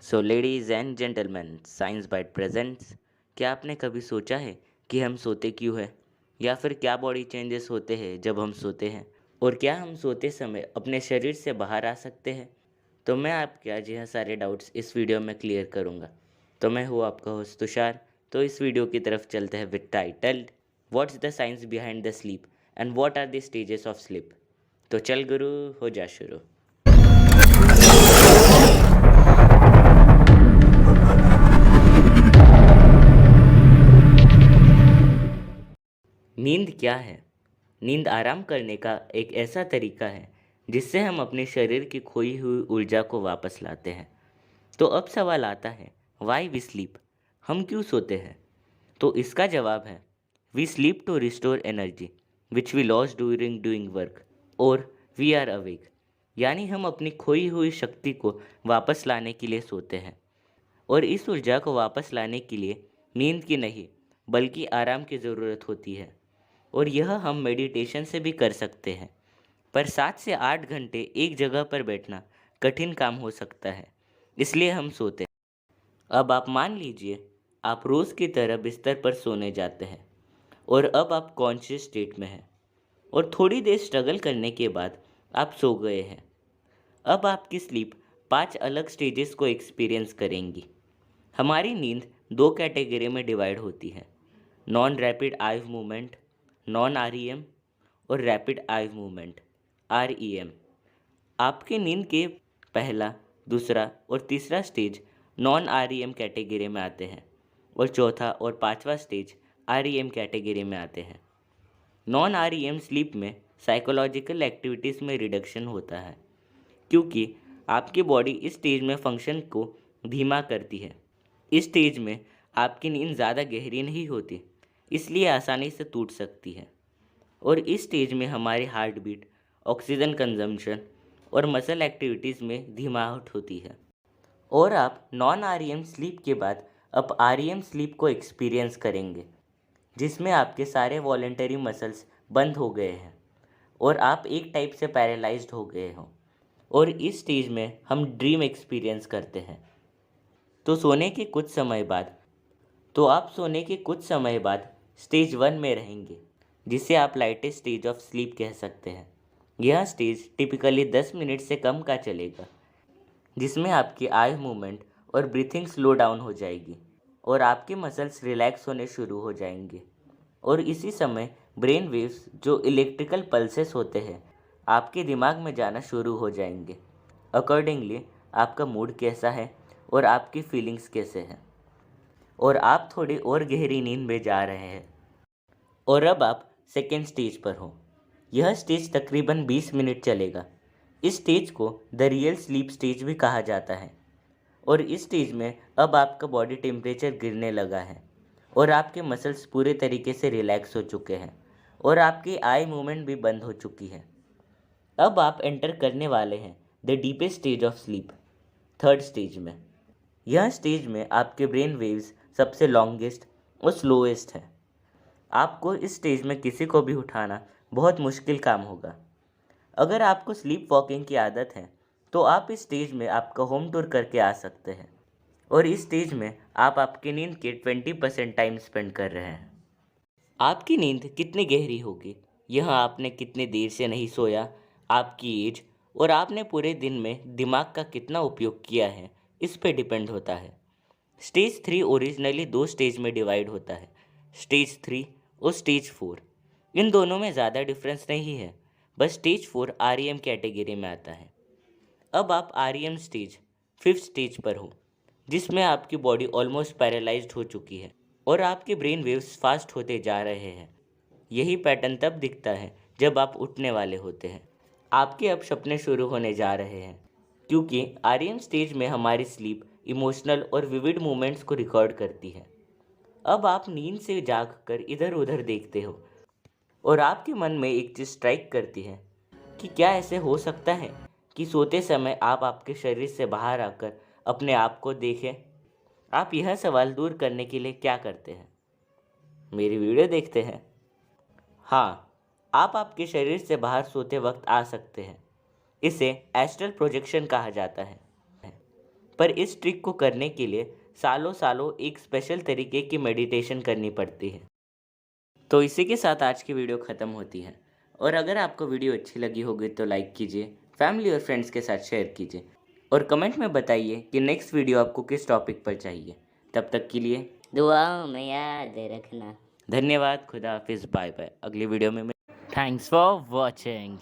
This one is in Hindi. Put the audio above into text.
So ladies and gentleman, science bite presents. क्या आपने कभी सोचा है कि हम सोते क्यों हैं, या फिर क्या बॉडी चेंजेस होते हैं जब हम सोते हैं, और क्या हम सोते समय अपने शरीर से बाहर आ सकते हैं? तो मैं आपके आज यह सारे डाउट्स इस वीडियो में क्लियर करूँगा। तो मैं हूँ आपका होस्ट तुषार। तो इस वीडियो की तरफ चलते हैं with titled what's the science behind the sleep and what are the stages of sleep. तो चल गुरु, हो जा शुरू। नींद क्या है? नींद आराम करने का एक ऐसा तरीका है जिससे हम अपने शरीर की खोई हुई ऊर्जा को वापस लाते हैं। तो अब सवाल आता है, वाई वी स्लीप? हम क्यों सोते हैं? तो इसका जवाब है, we sleep to restore energy which we lost during doing work, और वी आर अवेक। यानी हम अपनी खोई हुई शक्ति को वापस लाने के लिए सोते हैं। और इस ऊर्जा को वापस लाने के लिए नींद की नहीं, बल्कि आराम की ज़रूरत होती है। और यह हम मेडिटेशन से भी कर सकते हैं। पर 7 से 8 घंटे एक जगह पर बैठना कठिन काम हो सकता है, इसलिए हम सोते हैं। अब आप मान लीजिए, आप रोज़ की तरह बिस्तर पर सोने जाते हैं, और अब आप कॉन्शियस स्टेट में हैं, और थोड़ी देर स्ट्रगल करने के बाद आप सो गए हैं। अब आपकी स्लीप 5 अलग स्टेजेस को एक्सपीरियंस करेंगी। हमारी नींद 2 कैटेगरी में डिवाइड होती है, non rapid eye movement non REM, और रैपिड आई मूवमेंट आरईएम। आपकी नींद के पहला, दूसरा और तीसरा स्टेज नॉन आरईएम कैटेगरी में आते हैं, और चौथा और पांचवा स्टेज आरईएम कैटेगरी में आते हैं। नॉन आरईएम स्लीप में साइकोलॉजिकल एक्टिविटीज़ में रिडक्शन होता है, क्योंकि आपकी बॉडी इस स्टेज में फंक्शन को धीमा करती है। इस स्टेज में आपकी नींद ज़्यादा गहरी नहीं होती, इसलिए आसानी से टूट सकती है। और इस स्टेज में हमारी हार्ट बीट, ऑक्सीजन कंजम्पशन और मसल एक्टिविटीज़ में धीमाहट होती है। और आप नॉन आरईएम स्लीप के बाद अब आरईएम स्लीप को एक्सपीरियंस करेंगे, जिसमें आपके सारे वॉलेंटरी मसल्स बंद हो गए हैं और आप एक टाइप से पैरालाइज्ड हो गए हो। और इस स्टेज में हम ड्रीम एक्सपीरियंस करते हैं। तो सोने के कुछ समय बाद तो आप सोने के कुछ समय बाद स्टेज 1 में रहेंगे, जिसे आप लाइटेस्ट स्टेज ऑफ स्लीप कह सकते हैं। यह स्टेज टिपिकली 10 मिनट से कम का चलेगा, जिसमें आपकी आई मूवमेंट और ब्रीथिंग स्लो डाउन हो जाएगी, और आपके मसल्स रिलैक्स होने शुरू हो जाएंगे। और इसी समय ब्रेन वेव्स, जो इलेक्ट्रिकल पल्सेस होते हैं, आपके दिमाग में जाना शुरू हो जाएंगे। अकॉर्डिंगली आपका मूड कैसा है और आपकी फीलिंग्स कैसे हैं, और आप थोड़ी और गहरी नींद में जा रहे हैं। और अब आप सेकेंड स्टेज पर हो। यह स्टेज तकरीबन 20 मिनट चलेगा। इस स्टेज को द रियल स्लीप स्टेज भी कहा जाता है। और इस स्टेज में अब आपका बॉडी टेम्परेचर गिरने लगा है, और आपके मसल्स पूरे तरीके से रिलैक्स हो चुके हैं, और आपकी आई मूवमेंट भी बंद हो चुकी है। अब आप एंटर करने वाले हैं the deepest stage of sleep, third stage में। यह स्टेज में आपके ब्रेन वेव्स सबसे लॉन्गेस्ट और स्लोएस्ट है। आपको इस स्टेज में किसी को भी उठाना बहुत मुश्किल काम होगा। अगर आपको स्लीप वॉकिंग की आदत है, तो आप इस स्टेज में आपका होम टूर करके आ सकते हैं। और इस स्टेज में आप आपकी नींद के 20% टाइम स्पेंड कर रहे हैं। आपकी नींद कितनी गहरी होगी, यह आपने कितनी देर से नहीं सोया, आपकी एज, और आपने पूरे दिन में दिमाग का कितना उपयोग किया है, इस पे डिपेंड होता है। स्टेज 3 ओरिजिनली 2 स्टेज में डिवाइड होता है, स्टेज 3 और स्टेज 4। इन दोनों में ज़्यादा डिफरेंस नहीं है, बस स्टेज 4 आरईएम कैटेगरी में आता है। अब आप आरईएम स्टेज, फिफ्थ स्टेज पर हो, जिसमें आपकी बॉडी ऑलमोस्ट पैरालाइज्ड हो चुकी है, और आपके ब्रेन वेव्स फास्ट होते जा रहे हैं। यही पैटर्न तब दिखता है जब आप उठने वाले होते हैं। आपके अब सपने शुरू होने जा रहे हैं, क्योंकि आरईएम स्टेज में हमारी स्लीप इमोशनल और विविड मोमेंट्स को रिकॉर्ड करती है। अब आप नींद से जाग कर इधर उधर देखते हो, और आपके मन में एक चीज़ स्ट्राइक करती है कि क्या ऐसे हो सकता है कि सोते समय आप आपके शरीर से बाहर आकर अपने आप को देखें? आप यह सवाल दूर करने के लिए क्या करते हैं? मेरी वीडियो देखते हैं। हाँ, आप आपके शरीर से बाहर सोते वक्त आ सकते हैं। इसे एस्ट्रल प्रोजेक्शन कहा जाता है। पर इस ट्रिक को करने के लिए सालों सालों एक स्पेशल तरीके की मेडिटेशन करनी पड़ती है। तो इसी के साथ आज की वीडियो ख़त्म होती है। और अगर आपको वीडियो अच्छी लगी होगी तो लाइक कीजिए, फैमिली और फ्रेंड्स के साथ शेयर कीजिए और कमेंट में बताइए कि नेक्स्ट वीडियो आपको किस टॉपिक पर चाहिए। तब तक के लिए दुआओं में याद रखना। धन्यवाद। खुदा हाफिज़। Bye bye. अगली वीडियो में थैंक्स फॉर वॉचिंग।